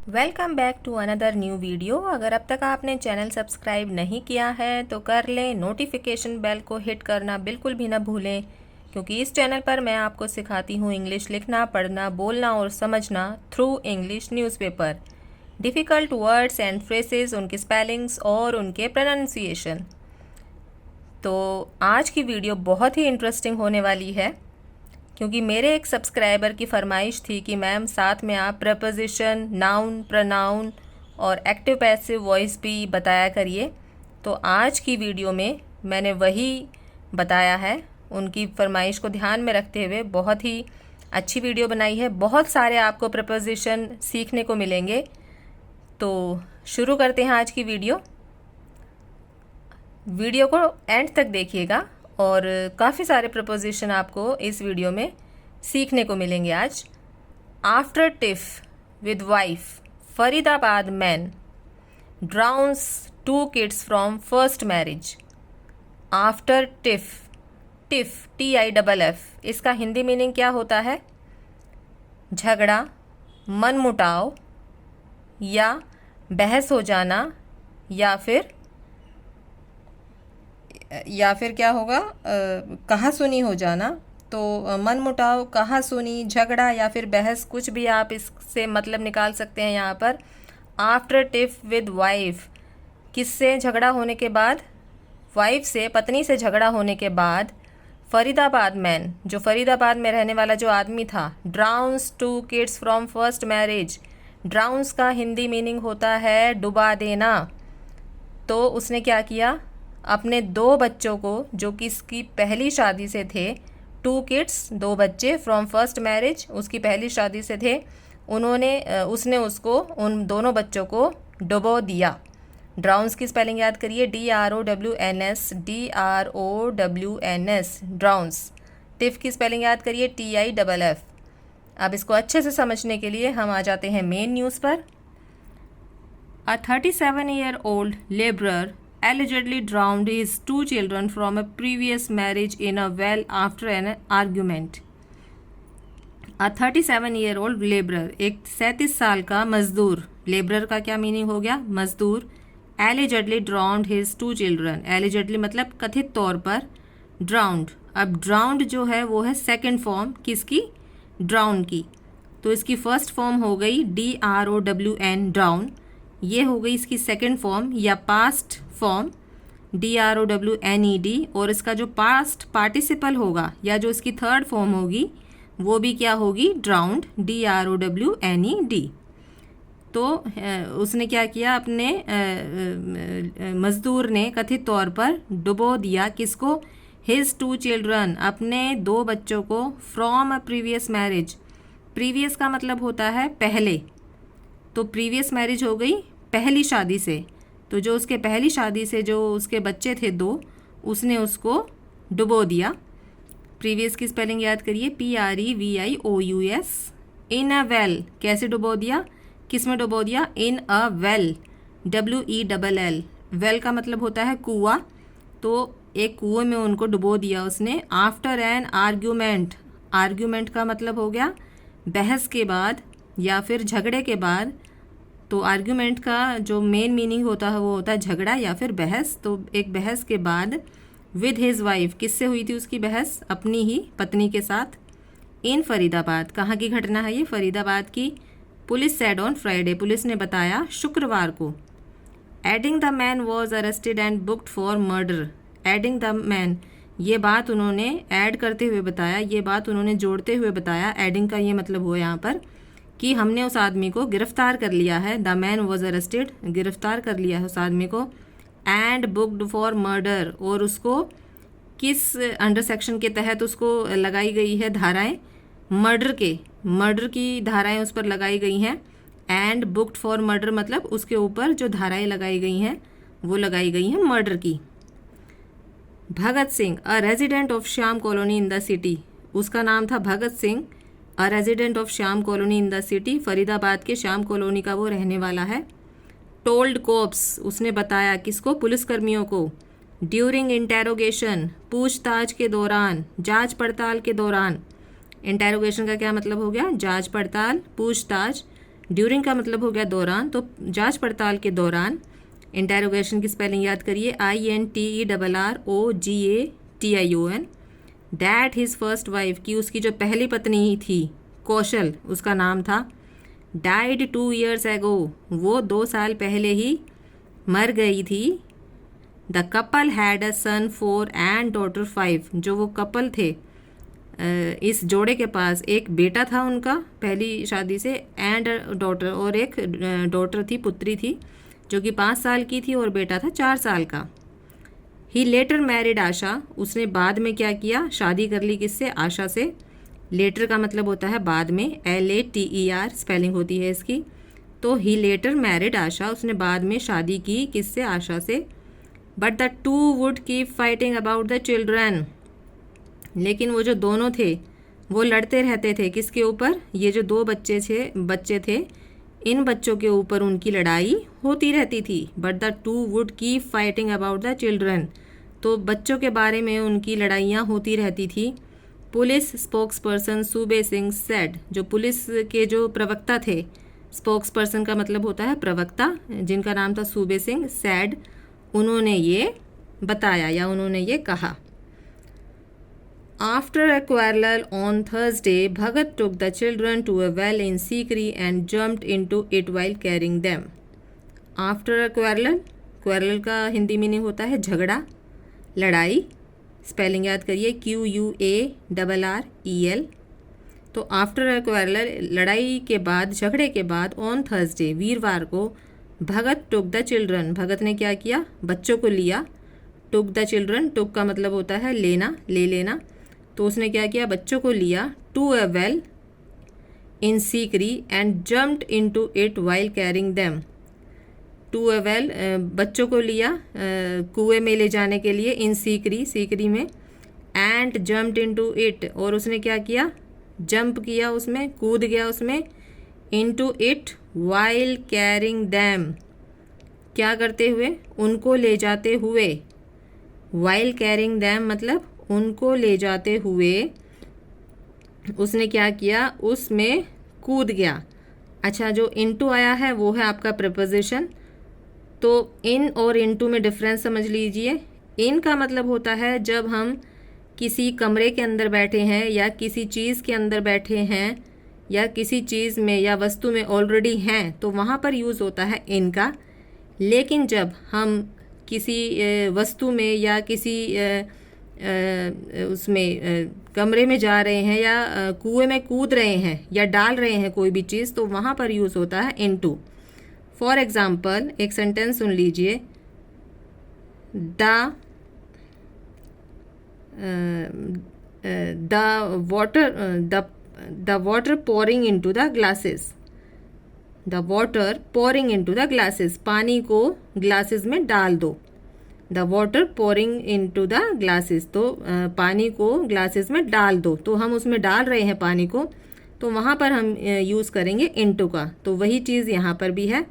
Welcome back to another new video. अगर अब तक आपने चैनल सब्सक्राइब नहीं किया है तो कर लें, नोटिफिकेशन बेल को हिट करना बिल्कुल भी ना भूलें, क्योंकि इस चैनल पर मैं आपको सिखाती हूँ इंग्लिश लिखना, पढ़ना, बोलना और समझना through English newspaper. Difficult words and phrases, उनके स्पेलिंग्स और उनके प्रोनाउंसिएशन। तो आज की वीडियो बहुत ही इंटरेस्टिंग होने वाली है, क्योंकि मेरे एक सब्सक्राइबर की फरमाइश थी कि मैम साथ में आप प्रपोजिशन, नाउन, प्रोनाउन और एक्टिव पैसिव वॉइस भी बताया करिए। तो आज की वीडियो में मैंने वही बताया है। उनकी फरमाइश को ध्यान में रखते हुए बहुत ही अच्छी वीडियो बनाई है। बहुत सारे आपको प्रपोजिशन सीखने को मिलेंगे। तो शुरू करते हैं आज की वीडियो को एंड तक देखिएगा और काफ़ी सारे प्रपोजिशन आपको इस वीडियो में सीखने को मिलेंगे आज। After tiff with wife, Faridabad man drowns 2 kids from first marriage. After tiff, tiff TIFF, इसका हिंदी मीनिंग क्या होता है? झगड़ा, मनमुटाव या बहस हो जाना, या फिर क्या होगा, कहासुनी हो जाना। तो मनमुटाव, कहासुनी, झगड़ा या फिर बहस, कुछ भी आप इससे मतलब निकाल सकते हैं यहाँ पर। आफ्टर टिफ विद वाइफ, किससे झगड़ा होने के बाद? वाइफ से, पत्नी से झगड़ा होने के बाद फरीदाबाद मैन, जो फरीदाबाद में रहने वाला जो आदमी था, ड्राउन्स 2 किड्स फ्रॉम फर्स्ट मैरिज। ड्राउन्स का हिंदी मीनिंग होता है डुबा देना। तो उसने क्या किया? अपने 2 बच्चों को, जो कि इसकी पहली शादी से थे, 2 किड्स, 2 बच्चे, फ्रॉम फर्स्ट मैरिज, उसकी पहली शादी से थे, उसने उसको, उन दोनों बच्चों को डुबो दिया। ड्राउन्स की स्पेलिंग याद करिए, DROWNS, DROWNS, ड्राउन्स। टिफ की स्पेलिंग याद करिए, TIFF। अब इसको अच्छे से समझने के लिए हम आ जाते हैं मेन न्यूज़ पर। A 37-year-old laborer allegedly drowned his 2 children from a previous marriage in a well after an argument. A 37-year-old laborer, एक 37 साल का मजदूर। लेबरर का क्या मीनिंग हो गया? मजदूर। allegedly drowned his 2 children, allegedly मतलब कथित तौर पर, drowned। अब drowned जो है वो है सेकेंड फॉर्म किसकी? drown की। तो इसकी फर्स्ट फॉर्म हो गई DROWN, drown। ये हो गई इसकी सेकेंड फॉर्म या पास्ट फॉर्म, DROWNED। और इसका जो पास्ट पार्टिसिपल होगा या जो इसकी थर्ड फॉर्म होगी वो भी क्या होगी? Drowned, DROWNED। तो उसने क्या किया? अपने मजदूर ने कथित तौर पर डुबो दिया किसको? हिज 2 चिल्ड्रन, अपने 2 बच्चों को, from a previous marriage. Previous का मतलब होता है पहले। तो प्रीवियस मैरिज हो गई पहली शादी से। तो जो उसके पहली शादी से जो उसके बच्चे थे 2, उसने उसको डुबो दिया। प्रीवियस की स्पेलिंग याद करिए, PREVIOUS। इन अ वेल, कैसे डुबो दिया? किस में डुबो दिया? इन अ वेल, WELL। वेल का मतलब होता है कुआं। तो एक कुएं में उनको डुबो दिया उसने। आफ्टर एन आर्ग्यूमेंट, आर्ग्यूमेंट का मतलब हो गया बहस के बाद या फिर झगड़े के बाद। तो आर्ग्यूमेंट का जो मेन मीनिंग होता है वो होता है झगड़ा या फिर बहस। तो एक बहस के बाद विद हिज वाइफ, किससे हुई थी उसकी बहस? अपनी ही पत्नी के साथ। इन फरीदाबाद, कहाँ की घटना है ये? फरीदाबाद की। Police said on Friday, police ने बताया शुक्रवार को। Adding the man was arrested and booked for murder. Adding the man, ये बात उन्होंने ऐड करते हुए बताया, ये बात उन्होंने जोड़ते हुए बताया। एडिंग का ये मतलब हुआ यहाँ पर कि हमने उस आदमी को गिरफ्तार कर लिया है। द मैन वॉज अरेस्टेड, गिरफ्तार कर लिया है उस आदमी को। एंड बुक्ड फॉर मर्डर, और उसको किस अंडर सेक्शन के तहत उसको लगाई गई है धाराएं? मर्डर की धाराएं उस पर लगाई गई हैं। एंड बुक्ड फॉर मर्डर मतलब उसके ऊपर जो धाराएं लगाई गई हैं वो लगाई गई हैं मर्डर की। Bhagat Singh, a resident of Shyam colony in the city, उसका नाम था Bhagat Singh. A resident of Shyam colony in the city, Faridabad के श्याम कॉलोनी का वो रहने वाला है। टोल्ड कोप्स, उसने बताया किसको? पुलिसकर्मियों को। ड्यूरिंग इंटेरोगेशन, पूछताछ के दौरान, जांच पड़ताल के दौरान। इंटेरोगेशन का क्या मतलब हो गया? जांच पड़ताल, पूछताछ। ड्यूरिंग का मतलब हो गया दौरान, तो जांच पड़ताल के दौरान। इंटेरोगेशन की स्पेलिंग याद करिए, INTERROGATION। That his first wife, की उसकी जो पहली पत्नी थी कौशल, उसका नाम था, डाइड 2 years ago, वो 2 साल पहले ही मर गई थी। The couple had a son 4 and daughter 5, जो वो कपल थे, इस जोड़े के पास एक बेटा था उनका पहली शादी से, एंड डॉटर, और एक डॉटर थी, पुत्री थी, जो कि 5 साल की थी, और बेटा था 4 साल का। ही लेटर मैरिड आशा, उसने बाद में क्या किया, शादी कर ली, किससे, आशा से। लेटर का मतलब होता है बाद में, LATER स्पेलिंग होती है इसकी। तो ही लेटर मैरिड आशा, उसने बाद में शादी की, किससे, आशा से। But the two would keep fighting about the children, लेकिन वो जो दोनों थे वो लड़ते रहते थे, किसके ऊपर, ये जो 2 बच्चे थे, इन बच्चों के ऊपर उनकी लड़ाई होती रहती थी। But the two would keep fighting about the children, तो बच्चों के बारे में उनकी लड़ाइयाँ होती रहती थी। पुलिस स्पोक्स पर्सन सूबे सिंह सेड, जो पुलिस के जो प्रवक्ता थे, स्पोक्स पर्सन का मतलब होता है प्रवक्ता, जिनका नाम था सूबे सिंह, सेड, उन्होंने ये बताया या उन्होंने ये कहा। After a quarrel on Thursday, Bhagat took the children to a well in Sikri and jumped into it while carrying them. After a quarrel, quarrel का हिंदी मीनिंग होता है झगड़ा, लड़ाई। स्पेलिंग याद करिए, QUARREL। तो आफ्टर अ क्वारल, लड़ाई के बाद, झगड़े के बाद, ऑन थर्सडे, वीरवार को, भगत टुक द चिल्ड्रन, भगत ने क्या किया, बच्चों को लिया। टुक द चिल्ड्रन, टुक का मतलब होता है लेना, ले लेना, तो उसने क्या किया, बच्चों को लिया। To a well in Sikri and jumped into it while carrying them. To a well, बच्चों को लिया कुएं में ले जाने के लिए, इन सीकरी, सीकरी में, एंड जम्प्ड इनटू इट, और उसने क्या किया, जंप किया उसमें, कूद गया उसमें, into it while carrying them, क्या करते हुए, उनको ले जाते हुए। व्हाइल कैरिंग देम मतलब उनको ले जाते हुए उसने क्या किया, उसमें कूद गया। अच्छा, जो इनटू आया है वो है आपका प्रपोजिशन। तो इन और इनटू में डिफरेंस समझ लीजिए। इन का मतलब होता है जब हम किसी कमरे के अंदर बैठे हैं या किसी चीज़ के अंदर बैठे हैं या किसी चीज़ में या वस्तु में ऑलरेडी हैं, तो वहाँ पर यूज़ होता है इन का। लेकिन जब हम किसी वस्तु में या किसी उसमें कमरे में जा रहे हैं या कुएं में कूद रहे हैं या डाल रहे हैं कोई भी चीज़, तो वहाँ पर यूज़ होता है इनटू। फॉर एग्ज़ाम्पल, एक सेंटेंस सुन लीजिए, the water pouring into the glasses, the water pouring into the glasses, पानी को ग्लासेस में डाल दो। The water pouring into the glasses, तो पानी को ग्लासेस में डाल दो, तो हम उसमें डाल रहे हैं पानी को, तो वहाँ पर हम यूज़ करेंगे इनटू का। तो वही चीज़ यहाँ पर भी है।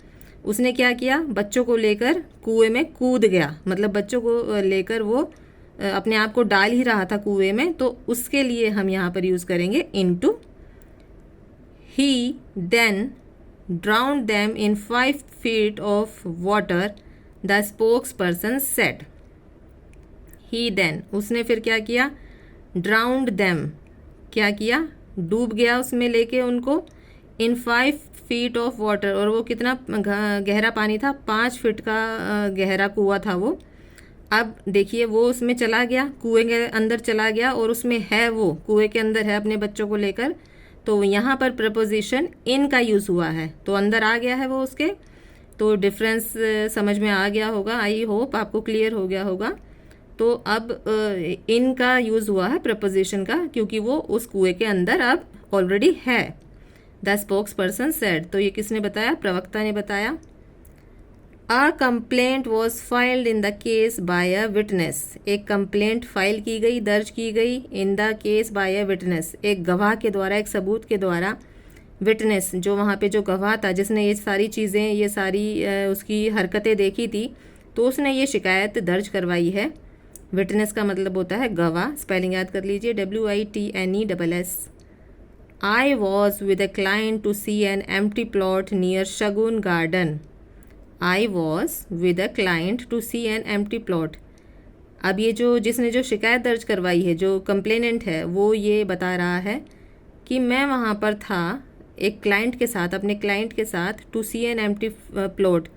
उसने क्या किया, बच्चों को लेकर कुएं में कूद गया, मतलब बच्चों को लेकर वो अपने आप को डाल ही रहा था कुएं में, तो उसके लिए हम यहाँ पर यूज़ करेंगे into. He then drowned them in 5 feet of water, the spokesperson said. He then, उसने फिर क्या किया, drowned them, क्या किया, डूब गया उसमें लेके उनको, in 5 feet of water, और वो कितना गहरा पानी था, 5 फीट का गहरा कुआं था वो। अब देखिए वो उसमें चला गया, कुएं के अंदर चला गया और उसमें है, वो कुएं के अंदर है अपने बच्चों को लेकर, तो यहाँ पर प्रपोजिशन इन का यूज़ हुआ है, तो अंदर आ गया है वो उसके। तो डिफरेंस समझ में आ गया होगा, आई होप आपको क्लियर हो गया होगा। तो अब इन का यूज़ हुआ है प्रपोजिशन का, क्योंकि वो उस कुएं के अंदर अब ऑलरेडी है। द स्पोक्स पर्सन सेड, तो ये किसने बताया, प्रवक्ता ने बताया। A complaint was filed in the case by a witness, एक कंप्लेंट फाइल की गई, दर्ज की गई, in the case by a witness, एक गवाह के द्वारा, एक सबूत के द्वारा। विटनेस जो वहाँ पे जो गवाह था, जिसने ये सारी चीज़ें, ये सारी उसकी हरकतें देखी थी, तो उसने ये शिकायत दर्ज करवाई है। विटनेस का मतलब होता है गवाह। स्पेलिंग याद कर लीजिए, WITNESS। I was with a client to see an empty plot near Shagun Garden. I was with a client to see an empty plot. अब ये जिसने शिकायत दर्ज करवाई है, जो कंप्लेनेंट है, वो ये बता रहा है कि मैं वहाँ पर था एक क्लाइंट के साथ, अपने क्लाइंट के साथ, to see an empty plot,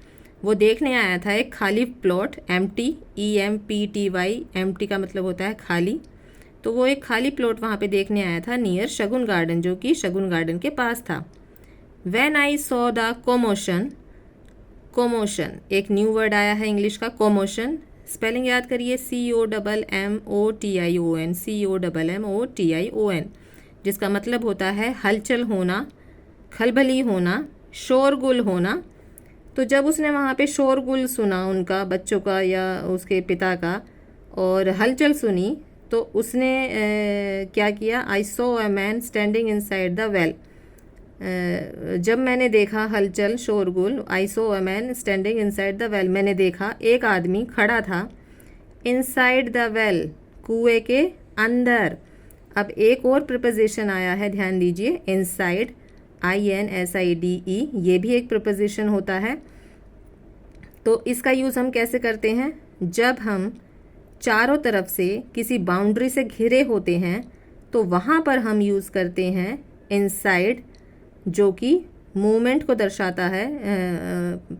वो देखने आया था एक खाली प्लॉट, एम्प्टी, EMPTY, एम्प्टी का मतलब होता है खाली, तो वो एक खाली प्लॉट वहाँ पे देखने आया था नियर शगुन गार्डन, जो कि शगुन गार्डन के पास था। व्हेन आई सॉ द कोमोशन, कोमोशन एक न्यू वर्ड आया है इंग्लिश का, कोमोशन, स्पेलिंग याद करिए, COMMOTION, COMMOTION, जिसका मतलब होता है हलचल होना, खलबली होना, शोरगुल होना। तो जब उसने वहाँ पे शोरगुल सुना उनका, बच्चों का या उसके पिता का, और हलचल सुनी, तो उसने क्या किया, I saw a man standing inside the well, जब मैंने देखा हलचल शोरगुल, I saw a man standing inside the well, मैंने देखा एक आदमी खड़ा था इनसाइड द वेल, कुएं के अंदर। अब एक और प्रिपोजिशन आया है, ध्यान दीजिए, इनसाइड, INSIDE, ये भी एक प्रिपोजिशन होता है। तो इसका यूज़ हम कैसे करते हैं, जब हम चारों तरफ से किसी बाउंड्री से घिरे होते हैं तो वहाँ पर हम यूज़ करते हैं इनसाइड, जो कि मूवमेंट को दर्शाता है,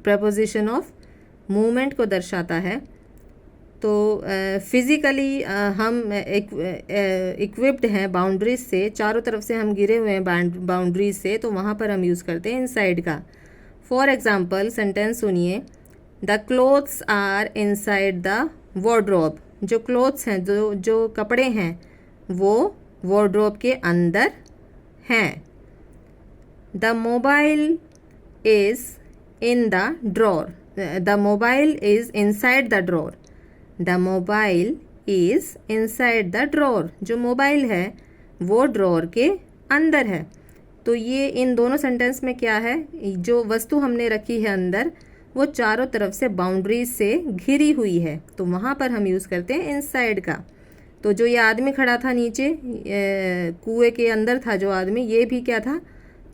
प्रपोजिशन ऑफ मूवमेंट को दर्शाता है। तो फिज़िकली हम इक्विप्ड हैं बाउंड्रीज से, चारों तरफ से हम घिरे हुए हैं बाउंड्रीज से, तो वहाँ पर हम यूज़ करते हैं इनसाइड का। फॉर एग्ज़ाम्पल सेंटेंस सुनिए, the clothes are inside the wardrobe, जो क्लोथ्स हैं, जो कपड़े हैं, वो वार्डरोब के अंदर हैं। The mobile is in the drawer, the mobile is inside the drawer, the mobile is inside the drawer, जो मोबाइल है वो ड्रॉर के अंदर है। तो ये इन दोनों सेंटेंस में क्या है, जो वस्तु हमने रखी है अंदर, वो चारों तरफ से बाउंड्रीज से घिरी हुई है, तो वहाँ पर हम यूज़ करते हैं इनसाइड का। तो जो ये आदमी खड़ा था नीचे, कुएं के अंदर था जो आदमी, ये भी क्या था,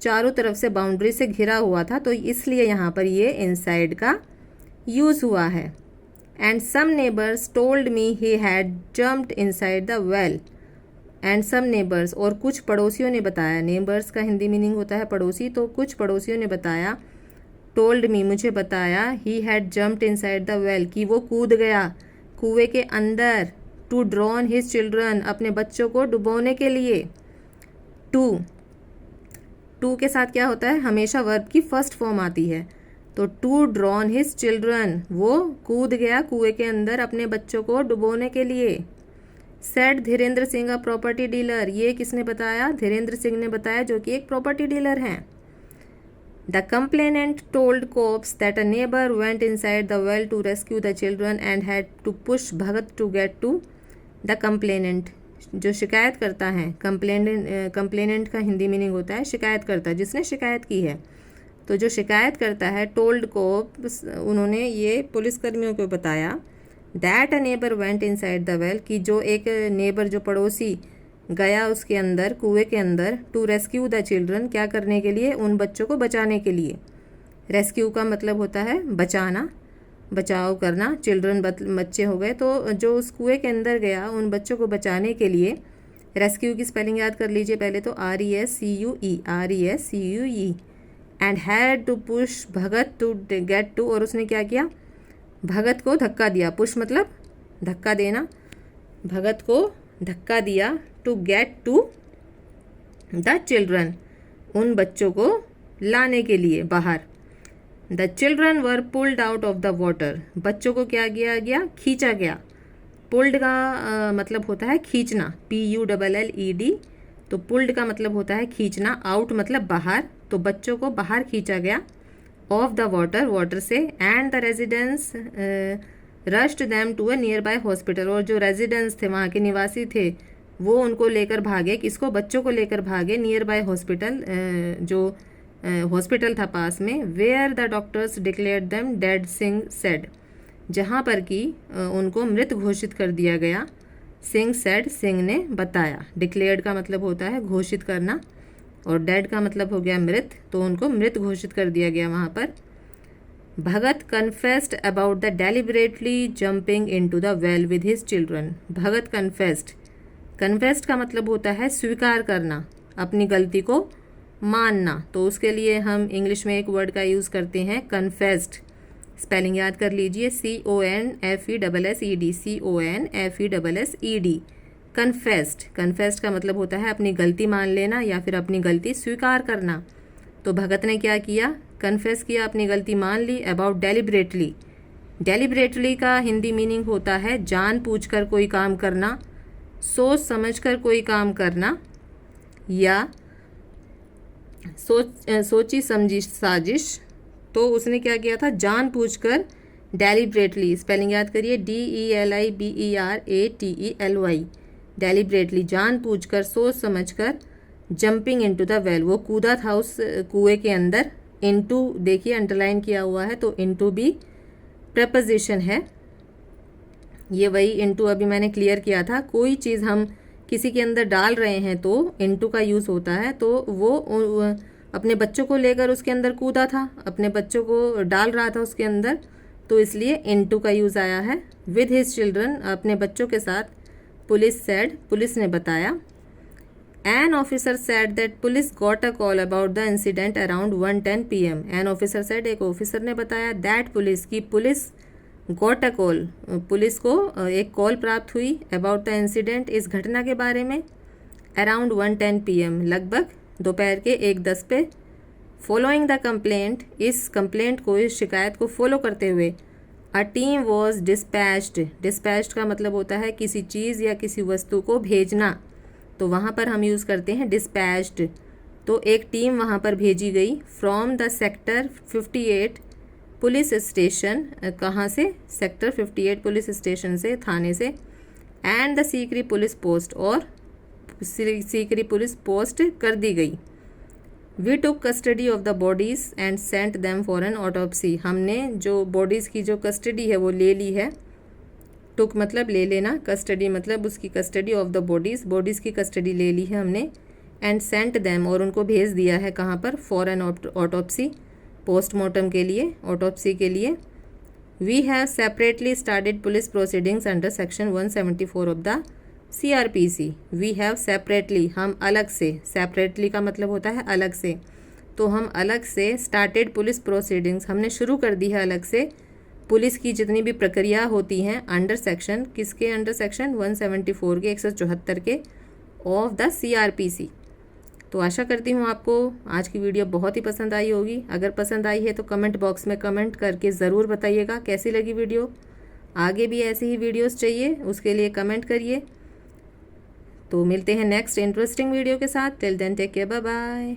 चारों तरफ से बाउंड्री से घिरा हुआ था, तो इसलिए यहाँ पर ये इनसाइड का यूज़ हुआ है। And some neighbours told me he had jumped inside the well, and some neighbours, और कुछ पड़ोसियों ने बताया, नेबर्स का हिंदी मीनिंग होता है पड़ोसी, तो कुछ पड़ोसियों ने बताया, टोल्ड मी, मुझे बताया, ही had jumped inside the well, कि वो कूद गया कुएं के अंदर, टू ड्रॉन हिज चिल्ड्रन, अपने बच्चों को डुबोने के लिए। टू के साथ क्या होता है, हमेशा वर्ब की फर्स्ट फॉर्म आती है, तो टू ड्रॉन हिज चिल्ड्रन, वो कूद गया कुएं के अंदर अपने बच्चों को डुबोने के लिए। Said Dhirendra Singh a property dealer, ये किसने बताया, धीरेन्द्र सिंह ने बताया, जो कि एक प्रॉपर्टी डीलर हैं। The complainant told cops that a neighbor went inside the well to rescue the children and had to push Bhagat to get to the complainant, जो शिकायत करता है, कंप्लेनेंट का हिंदी मीनिंग होता है शिकायत करता, जिसने शिकायत की है। तो जो शिकायत करता है, टोल्ड कोप्स, उन्होंने ये पुलिसकर्मियों को बताया, that a neighbour went inside the well, कि जो एक नेबर, जो पड़ोसी, गया उसके अंदर, कुएं के अंदर, टू रेस्क्यू द चिल्ड्रन, क्या करने के लिए, उन बच्चों को बचाने के लिए। रेस्क्यू का मतलब होता है बचाना, बचाव करना, चिल्ड्रन बच्चे हो गए, तो जो उस कुएं के अंदर गया उन बच्चों को बचाने के लिए। रेस्क्यू की स्पेलिंग याद कर लीजिए पहले, तो RESCUE, RESCUE, and had to push Bhagat to get to, और उसने क्या किया, भगत को धक्का दिया, पुश मतलब धक्का देना, भगत को धक्का दिया, to get to the children, उन बच्चों को लाने के लिए बाहर। The children were pulled out of the water, बच्चों को क्या किया गया, खींचा गया। पुल्ड का मतलब होता है खींचना, PULLED, तो पुल्ड का मतलब होता है खींचना, आउट मतलब बाहर, तो बच्चों को बाहर खींचा गया, ऑफ द वाटर, वाटर से, and the residents rushed them to a nearby hospital, और जो रेजिडेंट्स थे, वहाँ के निवासी थे, वो उनको लेकर भागे, किसको, बच्चों को लेकर भागे, नियर बाय हॉस्पिटल, जो हॉस्पिटल था पास में, where the doctors declared them dead, Singh said, जहाँ पर कि उनको मृत घोषित कर दिया गया। सिंह सेड, सिंह ने बताया, डिक्लेयर्ड का मतलब होता है घोषित करना, और डेड का मतलब हो गया मृत, तो उनको मृत घोषित कर दिया गया वहाँ पर। Bhagat confessed about the deliberately jumping into the well with his children. Bhagat confessed का मतलब होता है स्वीकार करना, अपनी गलती को मानना। तो उसके लिए हम इंग्लिश में एक वर्ड का यूज़ करते हैं कन्फेस्ड। स्पेलिंग याद कर लीजिए, CONFESSED, CONFESSED, कन्फेस्ड का मतलब होता है अपनी गलती मान लेना या फिर अपनी गलती स्वीकार करना। तो भगत ने क्या किया, कन्फेस किया, अपनी गलती मान ली। अबाउट डेलिबरेटली का हिंदी मीनिंग होता है जानबूझकर कोई काम करना, सोच समझकर कोई काम करना, या सोची समझी साजिश। तो उसने क्या किया था, जानबूझकर डेलिबरेटली, स्पेलिंग याद करिए, DELIBERATELY, डेलिबरेटली, जानबूझकर, सोच समझकर। जंपिंग इनटू द वेल, वो कूदा था उस कुएं के अंदर। इनटू देखिए अंडरलाइन किया हुआ है, तो इनटू भी प्रपोजिशन है। ये वही इनटू अभी मैंने क्लियर किया था, कोई चीज़ हम किसी के अंदर डाल रहे हैं तो इनटू का यूज़ होता है। तो वो अपने बच्चों को लेकर उसके अंदर कूदा था, अपने बच्चों को डाल रहा था उसके अंदर, तो इसलिए इनटू का यूज़ आया है। विद हिज चिल्ड्रन, अपने बच्चों के साथ। पुलिस सेड, पुलिस ने बताया। An officer said that police got a call about the incident around 1:10 PM। An officer said, एक ऑफिसर ने बताया, दैट पुलिस की police, got a call, police को एक कॉल प्राप्त हुई, अबाउट द इंसिडेंट, इस घटना के बारे में, अराउंड 1:10 PM, लगभग दोपहर के 1:10 पे। फॉलोइंग द कंप्लेंट, इस कंप्लेंट को, इस शिकायत को फॉलो करते हुए, अ टीम वॉज डिस्पैच्ड का मतलब होता है किसी चीज़ या किसी वस्तु को भेजना, तो वहाँ पर हम यूज़ करते हैं डिस्पैच्ड। तो एक टीम वहाँ पर भेजी गई। From the sector 58 police station, कहाँ से, सेक्टर 58 पुलिस स्टेशन से, थाने से। And the Sikri police post, और सीकरी पुलिस पोस्ट कर दी गई। We took custody of the bodies and sent them for an autopsy. हमने जो बॉडीज़ की जो कस्टडी है वो ले ली है। टुक मतलब ले लेना, कस्टडी मतलब उसकी कस्टडी ऑफ द बॉडीज़ की कस्टडी ले ली है हमने। एंड सेंट देम, और उनको भेज दिया है कहाँ पर, फॉर एन ऑटोप्सी, पोस्टमार्टम के लिए, ऑटोप्सी के लिए। We have separately started police proceedings under section 174 of the CRPC। We have separately, हम अलग से, सेपरेटली का मतलब होता है अलग से, तो हम अलग से स्टार्टेड पुलिस प्रोसीडिंग्स, हमने शुरू कर दी है अलग से पुलिस की जितनी भी प्रक्रिया होती हैं अंडर सेक्शन, किसके अंडर, सेक्शन 174 के, 174 के ऑफ द CRPC। तो आशा करती हूँ आपको आज की वीडियो बहुत ही पसंद आई होगी। अगर पसंद आई है तो कमेंट बॉक्स में कमेंट करके ज़रूर बताइएगा कैसी लगी वीडियो। आगे भी ऐसी ही वीडियोस चाहिए, उसके लिए कमेंट करिए। तो मिलते हैं नेक्स्ट इंटरेस्टिंग वीडियो के साथ। Till then take care, bye bye.